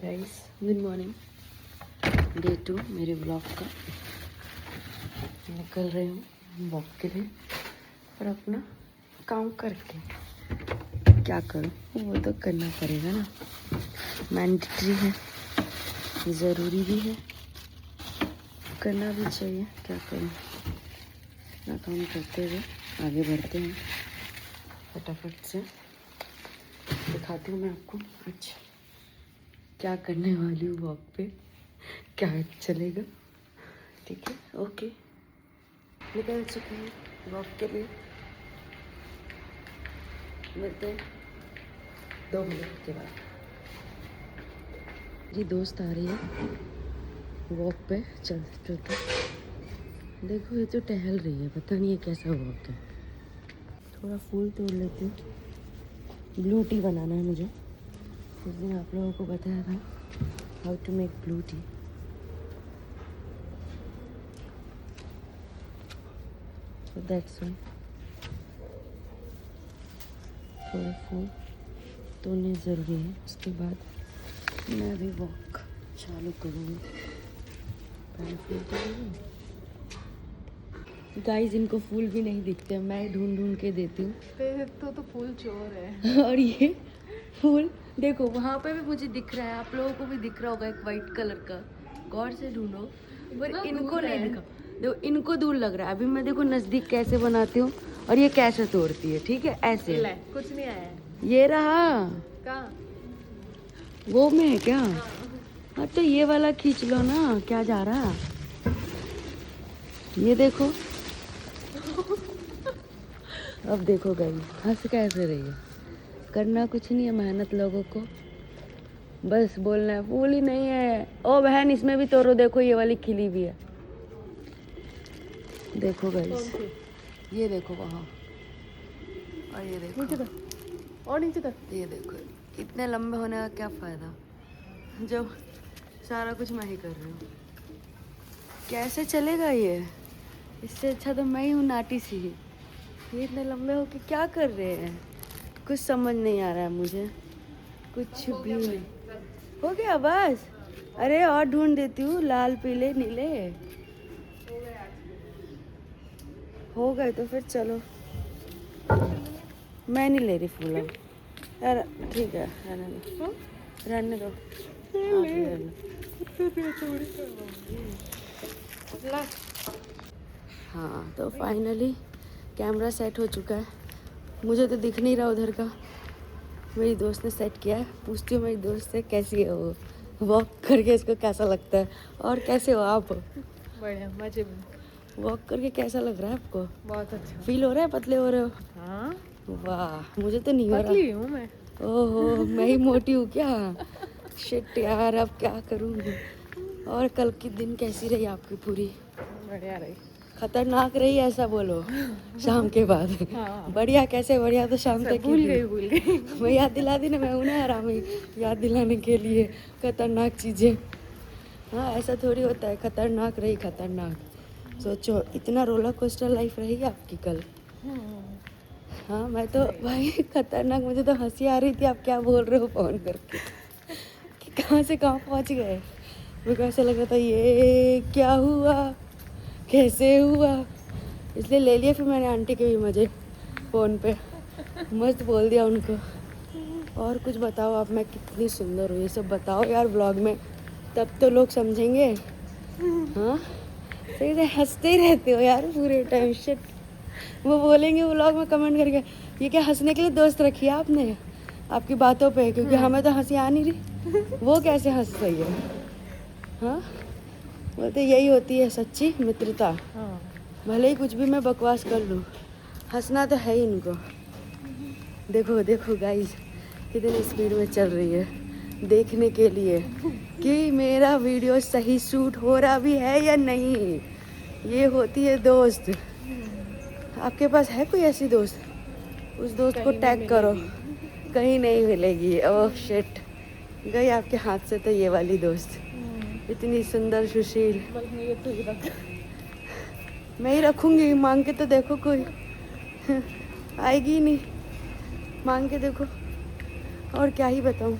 Guys good morning. Day 2 मेरे blog का। निकल रही हूँ वॉक के लिए और अपना काम करके क्या करूँ वो तो करना पड़ेगा ना, मैंडेटरी है, ज़रूरी भी है, करना भी चाहिए। क्या करूँ, अपना काम करते हुए आगे बढ़ते हैं फटाफट से। दिखाती हूँ मैं आपको आज क्या करने वाली हूँ वॉक पे, क्या चलेगा। ठीक है, ओके। निकल चुके हैं वॉक के लिए, मिलते हैं 2 मिनट के बाद। मेरी दोस्त आ रही है वॉक पे चलते चलते। देखो ये तो टहल रही है, पता नहीं है कैसा वॉक है। थोड़ा फूल तोड़ लेती हूँ। ब्लू टी बनाना है मुझे। उस दिन आप लोगों को बताया था how to make blue tea. So that's why थोड़े फूल तोड़ने ज़रूरी है। उसके बाद मैं भी वॉक चालू करूँगी। पहले फूल तोड़ूँगी। गाइस इनको फूल भी नहीं दिखते, मैं ढूंढ ढूंढ के देती हूँ। तो फूल चोर है। और ये फूल देखो वहाँ पे भी मुझे दिख रहा है, आप लोगों को भी दिख रहा होगा एक वाइट कलर का। गौर से ढूंढो, पर इनको नहीं दिखा। देखो इनको दूर लग रहा है। अभी मैं देखो नज़दीक कैसे बनाती हूँ और ये कैसे तोड़ती है। ठीक है, ऐसे कुछ नहीं आया। ये रहा। कहाँ? वो में है क्या? हाँ तो ये वाला खींच लो ना, क्या जा रहा। ये देखो। अब देखो गई हंस कैसे रही है। करना कुछ नहीं है, मेहनत लोगों को बस बोलना है फूल ही नहीं है। ओ बहन इसमें भी तोड़ो, देखो ये वाली खिली भी है। देखो गाइस, ये देखो वहाँ, और ये देखो नीचे तक और नीचे तक। ये देखो। इतने लंबे होने का क्या फ़ायदा जब सारा कुछ मैं ही कर रही हूँ। कैसे चलेगा ये? इससे अच्छा तो मैं ही हूँ नाटी सी ही। ये इतने लंबे होके क्या कर रहे हैं, कुछ समझ नहीं आ रहा है मुझे, कुछ भी नहीं। हो गया बस। अरे और ढूंढ देती हूँ, लाल पीले नीले हो गए तो फिर चलो। मैं नहीं ले रही फूल अब। यार ठीक है, रहने दो। आप ही ले लो। हाँ तो फाइनली कैमरा सेट हो चुका है। मुझे तो दिख नहीं रहा उधर का, मेरी दोस्त ने सेट किया है। पूछती हूँ मेरी दोस्त से कैसी है वो, वॉक करके इसको कैसा लगता है। और कैसे हो आप? बढ़िया, मजे में। वॉक करके कैसा लग रहा है आपको? बहुत अच्छा। फील हो रहा है पतले हो रहे हो? हाँ वाह, मुझे तो नहीं हो रहा। पतली हूँ मैं। ओहो मैं ही मोटी हूँ क्या? शिट यार, अब क्या करूँगी। और कल की दिन कैसी रही आपकी पूरी? बढ़िया रही। खतरनाक रही ऐसा बोलो शाम के बाद। हाँ। बढ़िया कैसे? बढ़िया तो शाम तक भूल गई। मैं याद दिला दी ना, मैं हूं ना आरामी याद दिलाने के लिए खतरनाक चीज़ें। हाँ ऐसा थोड़ी होता है, खतरनाक रही खतरनाक। सोचो इतना रोलर कोस्टर लाइफ रही आपकी कल। हाँ मैं तो भाई खतरनाक, मुझे तो हंसी आ रही थी। आप क्या बोल रहे हो फ़ोन करके कि कहाँ से कहाँ पहुँच गए। मेरे को ऐसा लग रहा था ये क्या हुआ, कैसे हुआ। इसलिए ले लिया फिर मैंने आंटी के भी मज़े फ़ोन पे, मस्त बोल दिया उनको। और कुछ बताओ आप, मैं कितनी सुंदर हूँ ये सब बताओ यार ब्लॉग में, तब तो लोग समझेंगे। हाँ सही से हंसते ही रहते हो यार पूरे टाइम। शिट, वो बोलेंगे व्लॉग में कमेंट करके ये क्या हंसने के लिए दोस्त रखी है आपने आपकी बातों पे, क्योंकि हमें तो हंसी आ नहीं रही, वो कैसे हंस रही है। हाँ वो तो यही होती है सच्ची मित्रता। हाँ। भले ही कुछ भी मैं बकवास कर लूँ, हंसना तो है ही इनको। देखो देखो गाइस कितनी स्पीड में चल रही है देखने के लिए कि मेरा वीडियो सही शूट हो रहा भी है या नहीं। ये होती है दोस्त। आपके पास है कोई ऐसी दोस्त? उस दोस्त को टैग करो। कहीं नहीं मिलेगी। ओह शिट, गई आपके हाथ से तो ये वाली दोस्त, इतनी सुंदर सुशील। मैं ही रखूँगी, मांग के तो देखो कोई आएगी ही नहीं। मांग के देखो, और क्या ही बताऊँ।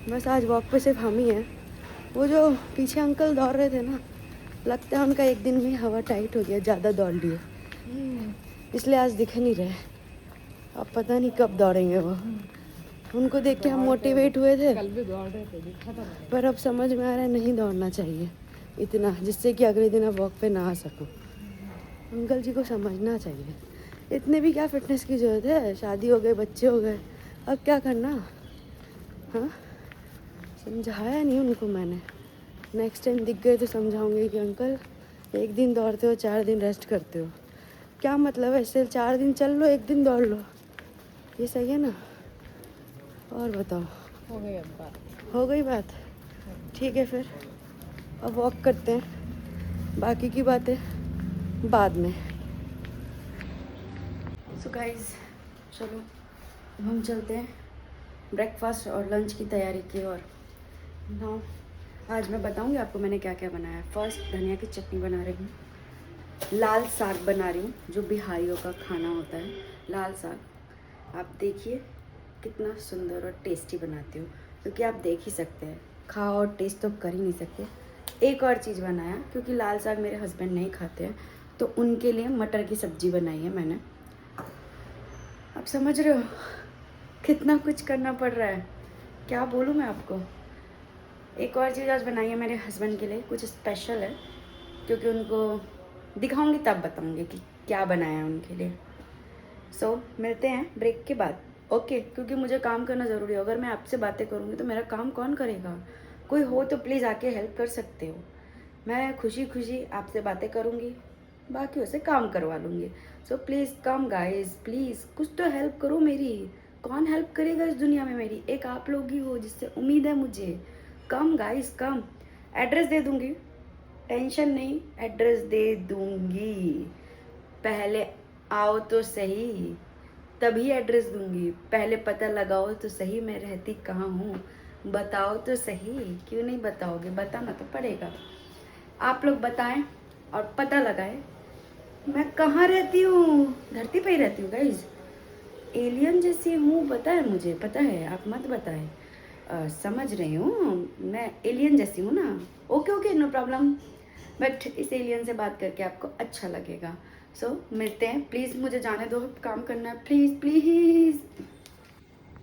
बस आज वॉक पे सिर्फ हम ही हैं। वो जो पीछे अंकल दौड़ रहे थे ना, लगता है उनका एक दिन में हवा टाइट हो गया, ज़्यादा दौड़ लिए, इसलिए आज दिख नहीं रहे। अब पता नहीं कब दौड़ेंगे वो। उनको देख के हम मोटिवेट हुए थे, कल भी दौड़ रहे थे, दिखा था मैंने। पर अब समझ में आ रहा है नहीं दौड़ना चाहिए इतना, जिससे कि अगले दिन अब वॉक पे ना आ सकूं। अंकल जी को समझना चाहिए, इतने भी क्या फिटनेस की ज़रूरत है, शादी हो गए, बच्चे हो गए, अब क्या करना। हाँ, समझाया नहीं उनको मैंने। नेक्स्ट टाइम दिख गए तो समझाऊंगी कि अंकल एक दिन दौड़ते हो, 4 दिन रेस्ट करते हो, क्या मतलब है? सिर्फ 4 दिन चल लो, एक दिन दौड़ लो, ये सही है ना? और बताओ, हो गई अब बात। हो गई बात? ठीक है फिर, अब वॉक करते हैं, बाकी की बातें बाद में। सो गाइस, चलो अब हम चलते हैं ब्रेकफास्ट और लंच की तैयारी की ओर। नाउ आज मैं बताऊंगी आपको मैंने क्या क्या बनाया है। फर्स्ट धनिया की चटनी बना रही हूँ, लाल साग बना रही हूँ, जो बिहारियों का खाना होता है, लाल साग। आप देखिए कितना सुंदर और टेस्टी बनाती हूँ, क्योंकि आप देख ही सकते हैं, खाओ और टेस्ट तो कर ही नहीं सकते। एक और चीज़ बनाया, क्योंकि लाल साग मेरे हस्बैंड नहीं खाते हैं, तो उनके लिए मटर की सब्ज़ी बनाई है मैंने। आप समझ रहे हो कितना कुछ करना पड़ रहा है, क्या बोलूँ मैं आपको। एक और चीज़ आज बनाई है मेरे हस्बैंड के लिए, कुछ स्पेशल है, क्योंकि उनको दिखाऊंगी तब बताऊंगी कि क्या बनाया है उनके लिए। सो मिलते हैं ब्रेक के बाद, ओके? क्योंकि मुझे काम करना ज़रूरी है, अगर मैं आपसे बातें करूँगी तो मेरा काम कौन करेगा? कोई हो तो प्लीज़ आके हेल्प कर सकते हो। मैं खुशी खुशी आपसे बातें करूँगी, बाकियों से काम करवा लूँगी। So please come guys, please कुछ तो हेल्प करो मेरी। कौन हेल्प करेगा इस दुनिया में मेरी? एक आप लोग ही हो जिससे उम्मीद है मुझे। कम गाइस, कम। एड्रेस दे दूँगी, टेंशन नहीं, एड्रेस दे दूँगी। पहले आओ तो सही, तभी एड्रेस दूँगी। पहले पता लगाओ तो सही मैं रहती कहाँ हूँ, बताओ तो सही। क्यों नहीं बताओगे? बताना तो पड़ेगा। आप लोग बताएं और पता लगाएं मैं कहाँ रहती हूँ। धरती पे ही रहती हूँ गाइज, एलियन जैसी हूँ, पता है मुझे, पता है, आप मत बताएं। समझ रही हूँ, मैं एलियन जैसी हूँ ना। Okay okay, no problem, but इस एलियन से बात करके आपको अच्छा लगेगा। सो मिलते हैं, प्लीज़ मुझे जाने दो, काम करना है, प्लीज़ प्लीज़।